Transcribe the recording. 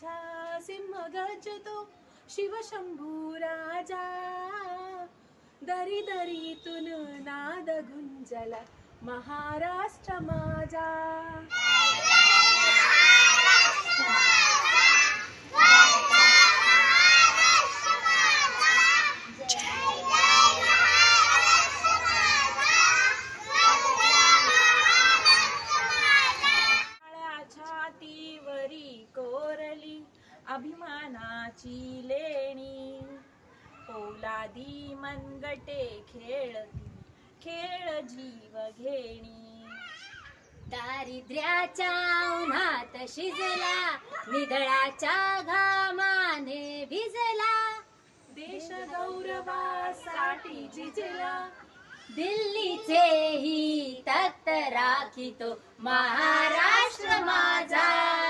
माझा सिंह गरजतो शिवशंभू राजा. दरी दरीतून नाद गुंजला महाराष्ट्र माझा. छातीवरी कोरली अभिमानाची लेणी. पोलादी मनगटे खेळती खेळ जीव घेणी. दारिद्र्याच्या उन्हात शिजला निधळाच्या घामाने भिजला. देश गौरवासाठी झिजला दिल्लीचेही तख्त राखितो महाराष्ट्र माझा.